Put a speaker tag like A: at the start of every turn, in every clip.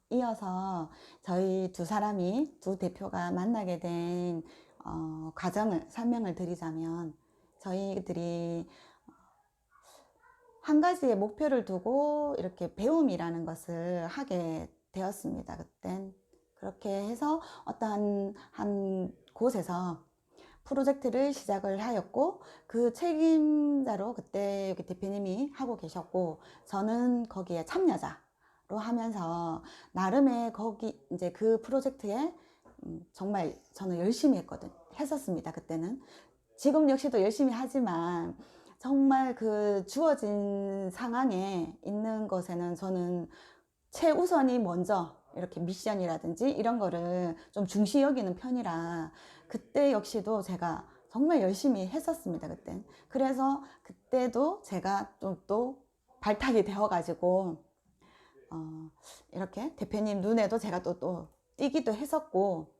A: 이어서 저희 두 사람이, 두 대표가 만나게 된 과정을 설명을 드리자면, 저희들이 한 가지의 목표를 두고 이렇게 배움이라는 것을 하게 되었습니다. 그땐 그렇게 해서 어떠한 한 곳에서 프로젝트를 시작을 하였고, 그 책임자로 그때 여기 대표님이 하고 계셨고, 저는 거기에 참여자로 하면서 나름의 거기 이제 그 프로젝트에 정말 저는 열심히 했었습니다. 그때는. 지금 역시도 열심히 하지만 정말 그 주어진 상황에 있는 것에는 저는 최우선이 먼저 이렇게 미션이라든지 이런 거를 좀 중시 여기는 편이라, 그때 역시도 제가 정말 열심히 했었습니다. 그때. 그래서 그때도 제가 좀 또 발탁이 되어 가지고 이렇게 대표님 눈에도 제가 또 띄기도 했었고,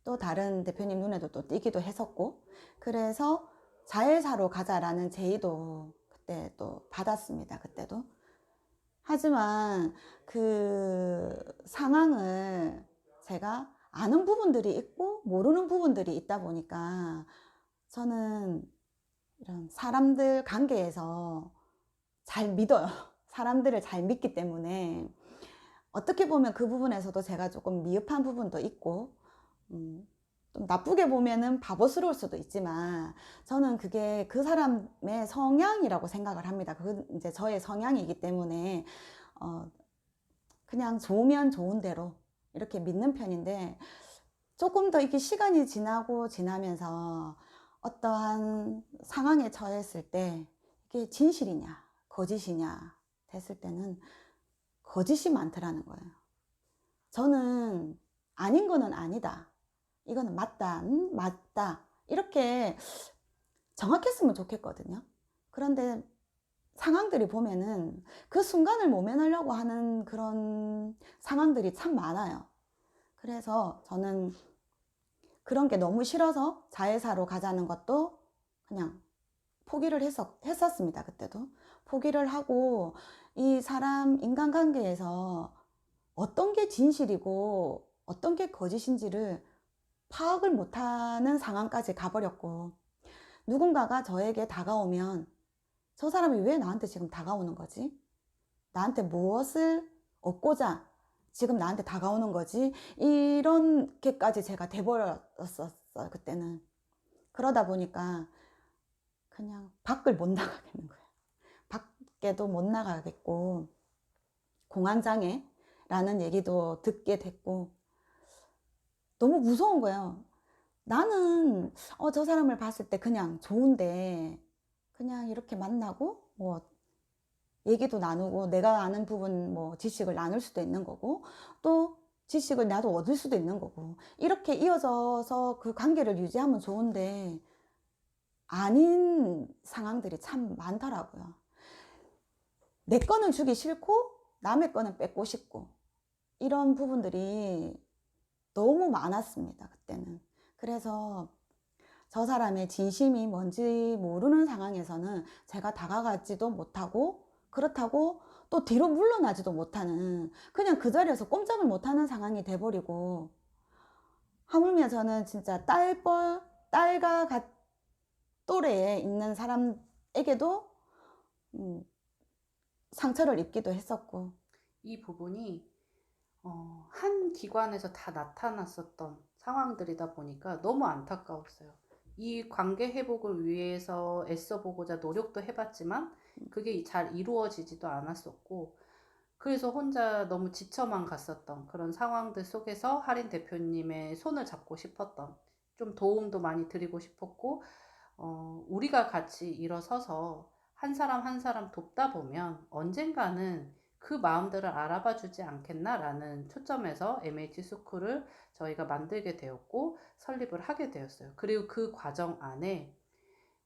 A: 또 다른 대표님 눈에도 또 띄기도 했었고, 그래서 자회사로 가자라는 제의도 그때 또 받았습니다. 그때도. 하지만 그 상황을 제가 아는 부분들이 있고 모르는 부분들이 있다 보니까, 저는 이런 사람들 관계에서 잘 믿어요. 사람들을 잘 믿기 때문에 어떻게 보면 그 부분에서도 제가 조금 미흡한 부분도 있고, 좀 나쁘게 보면은 바보스러울 수도 있지만, 저는 그게 그 사람의 성향이라고 생각을 합니다. 그 이제 저의 성향이기 때문에 그냥 좋으면 좋은 대로 이렇게 믿는 편인데, 조금 더 이렇게 시간이 지나고 지나면서 어떠한 상황에 처했을 때 이게 진실이냐 거짓이냐 됐을 때는 거짓이 많더라는 거예요. 저는 아닌 거는 아니다, 이거는 맞다, 맞다, 이렇게 정확했으면 좋겠거든요. 그런데 상황들이 보면은 그 순간을 모면하려고 하는 그런 상황들이 참 많아요. 그래서 저는 그런 게 너무 싫어서 자회사로 가자는 것도 그냥 포기를 했었습니다. 그때도 포기를 하고, 이 사람 인간관계에서 어떤 게 진실이고 어떤 게 거짓인지를 파악을 못하는 상황까지 가버렸고, 누군가가 저에게 다가오면 저 사람이 왜 나한테 지금 다가오는 거지? 나한테 무엇을 얻고자 지금 나한테 다가오는 거지? 이렇게까지 제가 돼버렸었어요, 그때는. 그러다 보니까 그냥 밖을 못 나가겠는 거예요. 밖에도 못 나가겠고, 공황장애라는 얘기도 듣게 됐고, 너무 무서운 거예요. 나는 저 사람을 봤을 때 그냥 좋은데, 그냥 이렇게 만나고 뭐 얘기도 나누고 내가 아는 부분 뭐 지식을 나눌 수도 있는 거고, 또 지식을 나도 얻을 수도 있는 거고, 이렇게 이어져서 그 관계를 유지하면 좋은데 아닌 상황들이 참 많더라고요. 내 거는 주기 싫고 남의 거는 뺏고 싶고, 이런 부분들이 너무 많았습니다. 그때는. 그래서 저 사람의 진심이 뭔지 모르는 상황에서는 제가 다가가지도 못하고, 그렇다고 또 뒤로 물러나지도 못하는, 그냥 그 자리에서 꼼짝을 못하는 상황이 돼버리고, 하물며 저는 진짜 딸과 또래에 있는 사람에게도 상처를 입기도 했었고.
B: 이 부분이 한 기관에서 다 나타났었던 상황들이다 보니까 너무 안타까웠어요. 이 관계 회복을 위해서 애써보고자 노력도 해봤지만 그게 잘 이루어지지도 않았었고, 그래서 혼자 너무 지쳐만 갔었던 그런 상황들 속에서 할인 대표님의 손을 잡고 싶었던, 좀 도움도 많이 드리고 싶었고, 우리가 같이 일어서서 한 사람 한 사람 돕다 보면 언젠가는 그 마음들을 알아봐 주지 않겠나라는 초점에서 MH 스쿨을 저희가 만들게 되었고 설립을 하게 되었어요. 그리고 그 과정 안에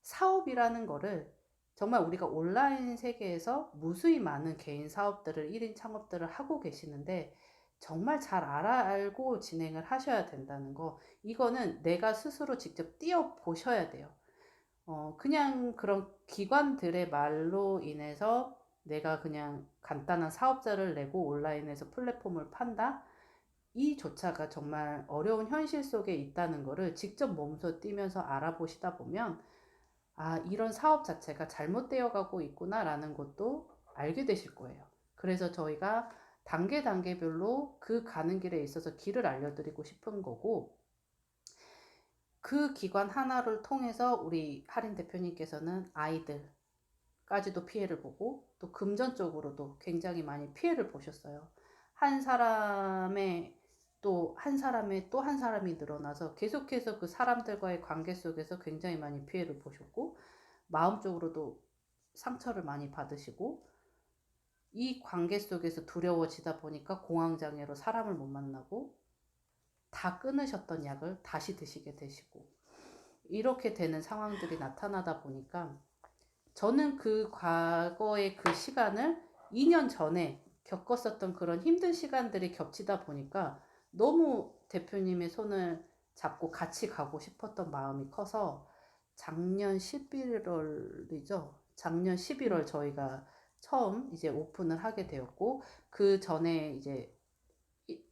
B: 사업이라는 거를, 정말 우리가 온라인 세계에서 무수히 많은 개인 사업들을 1인 창업들을 하고 계시는데 정말 잘 알고 진행을 하셔야 된다는 거, 이거는 내가 스스로 직접 뛰어 보셔야 돼요. 그냥 그런 기관들의 말로 인해서 내가 그냥 간단한 사업자를 내고 온라인에서 플랫폼을 판다? 이조차가 정말 어려운 현실 속에 있다는 거를 직접 몸소 뛰면서 알아보시다 보면 아, 이런 사업 자체가 잘못되어 가고 있구나라는 것도 알게 되실 거예요. 그래서 저희가 단계별로 그 가는 길에 있어서 길을 알려드리고 싶은 거고, 그 기관 하나를 통해서 우리 할인 대표님께서는 아이들까지도 피해를 보고 또 금전적으로도 굉장히 많이 피해를 보셨어요. 한 사람의 또 한 사람이 늘어나서 계속해서 그 사람들과의 관계 속에서 굉장히 많이 피해를 보셨고, 마음적으로도 상처를 많이 받으시고, 이 관계 속에서 두려워지다 보니까 공황장애로 사람을 못 만나고 다 끊으셨던 약을 다시 드시게 되시고, 이렇게 되는 상황들이 나타나다 보니까 저는 그 과거의 그 시간을 2년 전에 겪었었던 그런 힘든 시간들이 겹치다 보니까 너무 대표님의 손을 잡고 같이 가고 싶었던 마음이 커서 작년 11월이죠. 작년 11월 저희가 처음 이제 오픈을 하게 되었고, 그 전에 이제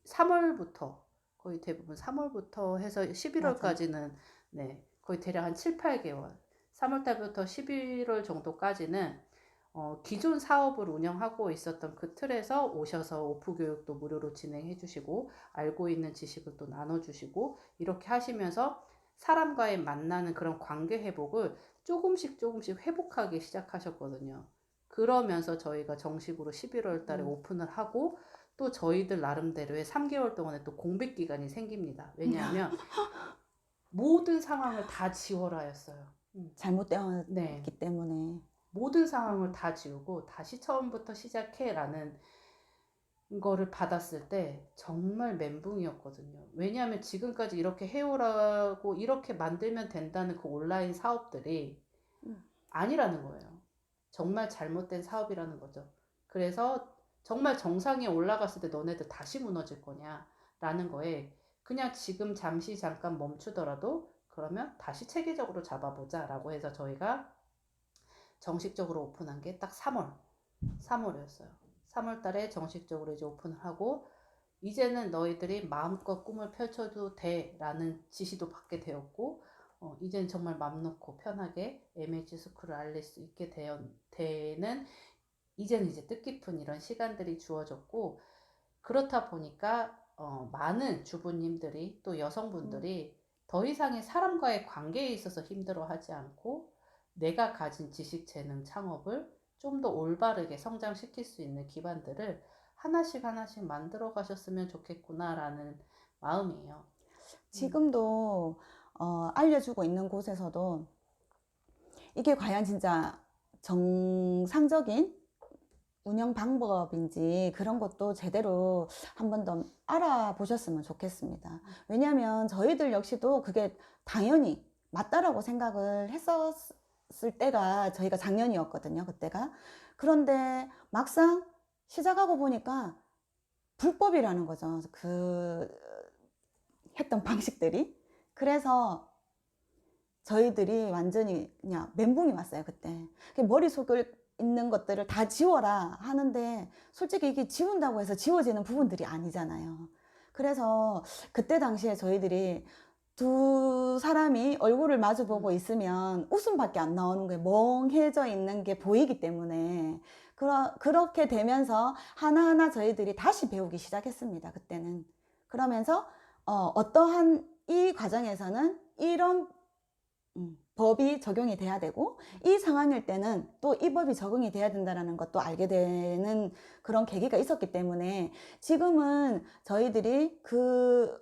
B: 3월부터 거의 대부분 3월부터 해서
A: 맞아.
B: 11월까지는 네, 거의 대략 한 7, 8개월 3월 달부터 11월 정도까지는 기존 사업을 운영하고 있었던 그 틀에서 오셔서 오프 교육도 무료로 진행해 주시고 알고 있는 지식을 또 나눠 주시고 이렇게 하시면서 사람과의 만나는 그런 관계 회복을 조금씩 회복하기 시작하셨거든요. 그러면서 저희가 정식으로 11월 달에 오픈을 하고 또 저희들 나름대로의 3개월 동안에 또 공백 기간이 생깁니다. 왜냐하면 모든 상황을 다 지워라 했어요.
A: 잘못되었기
B: 네.
A: 때문에.
B: 모든 상황을 다 지우고 다시 처음부터 시작해 라는 거를 받았을 때 정말 멘붕이었거든요. 왜냐하면 지금까지 이렇게 해오라고 이렇게 만들면 된다는 그 온라인 사업들이 아니라는 거예요. 정말 잘못된 사업이라는 거죠. 그래서 정말 정상에 올라갔을 때 너네들 다시 무너질 거냐 라는 거에 그냥 지금 잠깐 멈추더라도 그러면 다시 체계적으로 잡아보자 라고 해서 저희가 정식적으로 오픈한 게 딱 3월이었어요. 3월 달에 정식적으로 이제 오픈을 하고 이제는 너희들이 마음껏 꿈을 펼쳐도 돼 라는 지시도 받게 되었고 이제는 정말 맘 놓고 편하게 MH 스쿨을 알릴 수 있게 되는 이제는 이제 뜻깊은 이런 시간들이 주어졌고, 그렇다 보니까 많은 주부님들이 또 여성분들이 더 이상의 사람과의 관계에 있어서 힘들어하지 않고 내가 가진 지식, 재능, 창업을 좀 더 올바르게 성장시킬 수 있는 기반들을 하나씩 만들어 가셨으면 좋겠구나라는 마음이에요.
A: 지금도 알려주고 있는 곳에서도 이게 과연 진짜 정상적인 운영 방법인지 그런 것도 제대로 한 번 더 알아보셨으면 좋겠습니다. 왜냐하면 저희들 역시도 그게 당연히 맞다라고 생각을 했었을 때가 저희가 작년이었거든요, 그때가. 그런데 막상 시작하고 보니까 불법이라는 거죠. 그 했던 방식들이. 그래서 저희들이 완전히 그냥 멘붕이 왔어요, 그때. 머릿속에 있는 것들을 다 지워라 하는데 솔직히 이게 지운다고 해서 지워지는 부분들이 아니잖아요. 그래서 그때 당시에 저희들이 두 사람이 얼굴을 마주보고 있으면 웃음밖에 안 나오는 거예요. 멍해져 있는 게 보이기 때문에. 그렇게 되면서 하나하나 저희들이 다시 배우기 시작했습니다, 그때는. 그러면서 어떠한 이 과정에서는 이런 법이 적용이 돼야 되고 이 상황일 때는 또 이 법이 적용이 돼야 된다는 것도 알게 되는 그런 계기가 있었기 때문에 지금은 저희들이 그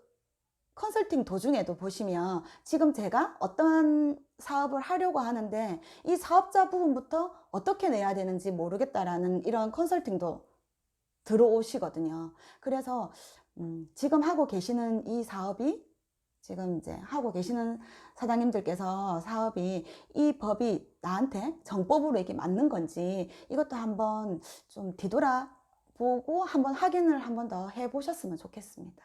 A: 컨설팅 도중에도 보시면 지금 제가 어떠한 사업을 하려고 하는데 이 사업자 부분부터 어떻게 내야 되는지 모르겠다라는 이런 컨설팅도 들어오시거든요. 그래서 지금 하고 계시는 이 사업이 지금 이제 하고 계시는 사장님들께서 사업이 이 법이 나한테 정법으로 이게 맞는 건지 이것도 한번 좀 뒤돌아보고 한번 확인을 한번 더 해보셨으면 좋겠습니다.